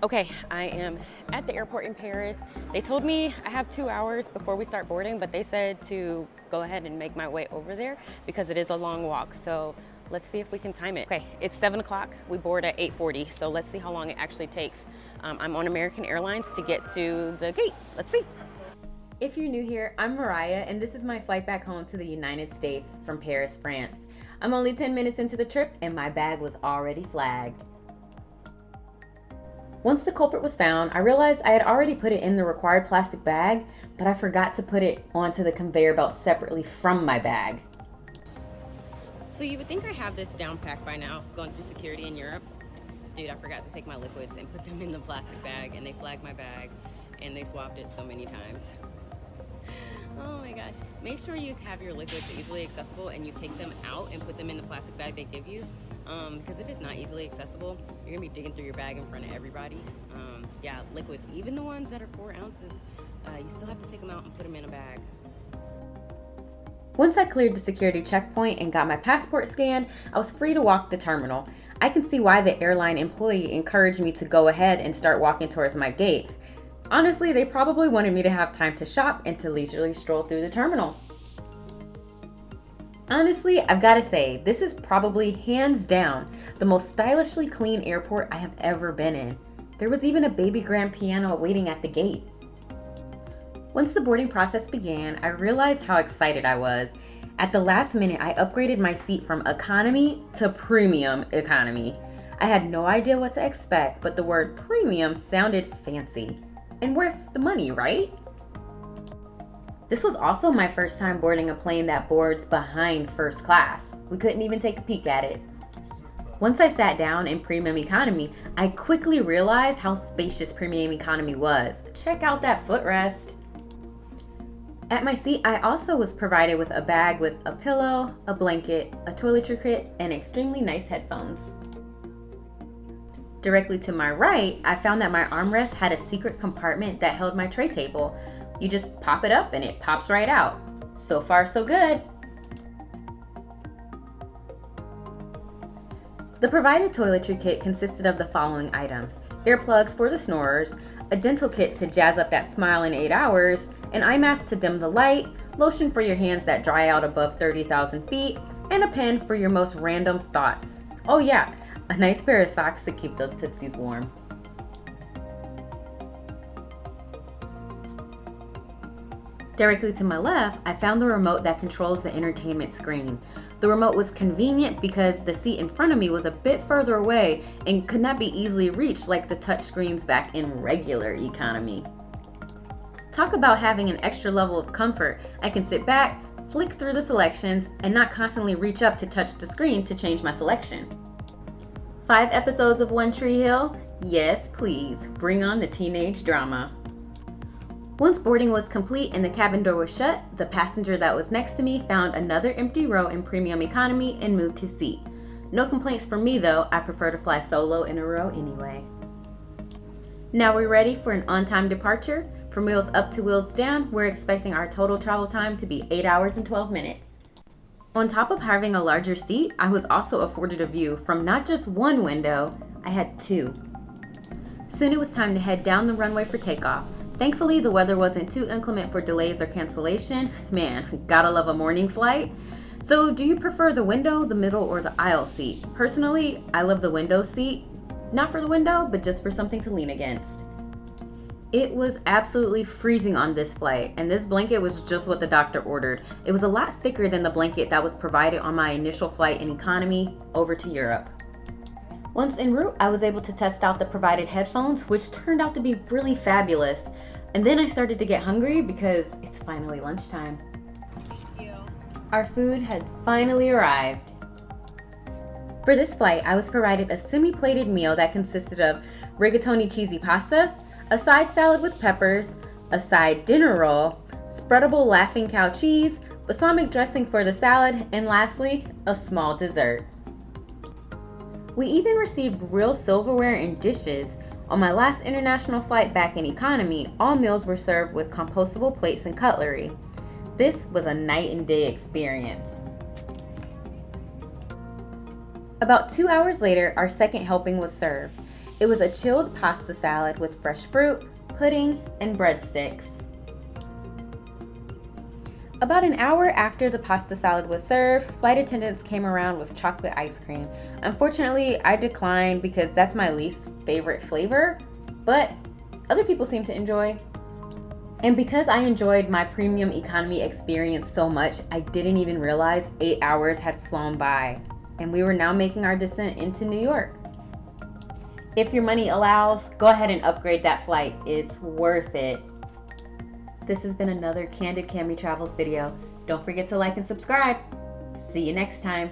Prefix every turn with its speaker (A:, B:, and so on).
A: Okay, I am at the airport in Paris. They told me I have 2 hours before we start boarding, but they said to go ahead and make my way over there because it is a long walk. So let's see if we can time it. Okay, it's 7 o'clock. We board at 8:40. So let's see how long it actually takes. I'm on American Airlines to get to the gate. Let's see. If you're new here, I'm Mariah, and this is my flight back home to the United States from Paris, France. I'm only 10 minutes into the trip, and my bag was already flagged. Once the culprit was found, I realized I had already put it in the required plastic bag, but I forgot to put it onto the conveyor belt separately from my bag. So you would think I have this down packed by now, going through security in Europe. Dude, I forgot to take my liquids and put them in the plastic bag, and they flagged my bag, and they swapped it so many times. Oh my gosh. Make sure you have your liquids easily accessible and you take them out and put them in the plastic bag they give you. Because if it's not easily accessible, you're gonna be digging through your bag in front of everybody. Yeah, liquids, even the ones that are 4 ounces, you still have to take them out and put them in a bag. Once I cleared the security checkpoint and got my passport scanned, I was free to walk the terminal. I can see why the airline employee encouraged me to go ahead and start walking towards my gate. Honestly, they probably wanted me to have time to shop and to leisurely stroll through the terminal. Honestly, I've got to say, this is probably hands down the most stylishly clean airport I have ever been in. There was even a baby grand piano waiting at the gate. Once the boarding process began, I realized how excited I was. At the last minute, I upgraded my seat from economy to premium economy. I had no idea what to expect, but the word premium sounded fancy and worth the money, right? This was also my first time boarding a plane that boards behind first class. We couldn't even take a peek at it. Once I sat down in premium economy, I quickly realized how spacious premium economy was. Check out that footrest. At my seat, I also was provided with a bag with a pillow, a blanket, a toiletry kit, and extremely nice headphones. Directly to my right, I found that my armrest had a secret compartment that held my tray table. You just pop it up and it pops right out. So far, so good. The provided toiletry kit consisted of the following items: earplugs for the snorers, a dental kit to jazz up that smile in 8 hours, an eye mask to dim the light, lotion for your hands that dry out above 30,000 feet, and a pen for your most random thoughts. Oh yeah, a nice pair of socks to keep those tootsies warm. Directly to my left, I found the remote that controls the entertainment screen. The remote was convenient because the seat in front of me was a bit further away and could not be easily reached like the touch screens back in regular economy. Talk about having an extra level of comfort. I can sit back, flick through the selections, and not constantly reach up to touch the screen to change my selection. 5 episodes of One Tree Hill? Yes, please. Bring on the teenage drama. Once boarding was complete and the cabin door was shut, the passenger that was next to me found another empty row in premium economy and moved his seat. No complaints from me though, I prefer to fly solo in a row anyway. Now we're ready for an on-time departure. From wheels up to wheels down, we're expecting our total travel time to be 8 hours and 12 minutes. On top of having a larger seat, I was also afforded a view from not just one window, I had 2. Soon it was time to head down the runway for takeoff. Thankfully, the weather wasn't too inclement for delays or cancellation. Man, gotta love a morning flight. So do you prefer the window, the middle, or the aisle seat? Personally, I love the window seat. Not for the window, but just for something to lean against. It was absolutely freezing on this flight, and this blanket was just what the doctor ordered. It was a lot thicker than the blanket that was provided on my initial flight in economy over to Europe. Once en route, I was able to test out the provided headphones, which turned out to be really fabulous. And then I started to get hungry because it's finally lunchtime.
B: Thank you.
A: Our food had finally arrived. For this flight, I was provided a semi-plated meal that consisted of rigatoni cheesy pasta, a side salad with peppers, a side dinner roll, spreadable Laughing Cow cheese, balsamic dressing for the salad, and lastly, a small dessert. We even received real silverware and dishes. On my last international flight back in economy, all meals were served with compostable plates and cutlery. This was a night and day experience. About 2 hours later, our second helping was served. It was a chilled pasta salad with fresh fruit, pudding, and breadsticks. About an hour after the pasta salad was served, flight attendants came around with chocolate ice cream. Unfortunately, I declined because that's my least favorite flavor, but other people seem to enjoy. And because I enjoyed my premium economy experience so much, I didn't even realize 8 hours had flown by, and we were now making our descent into New York. If your money allows, go ahead and upgrade that flight. It's worth it. This has been another Candid Cami Travels video. Don't forget to like and subscribe. See you next time.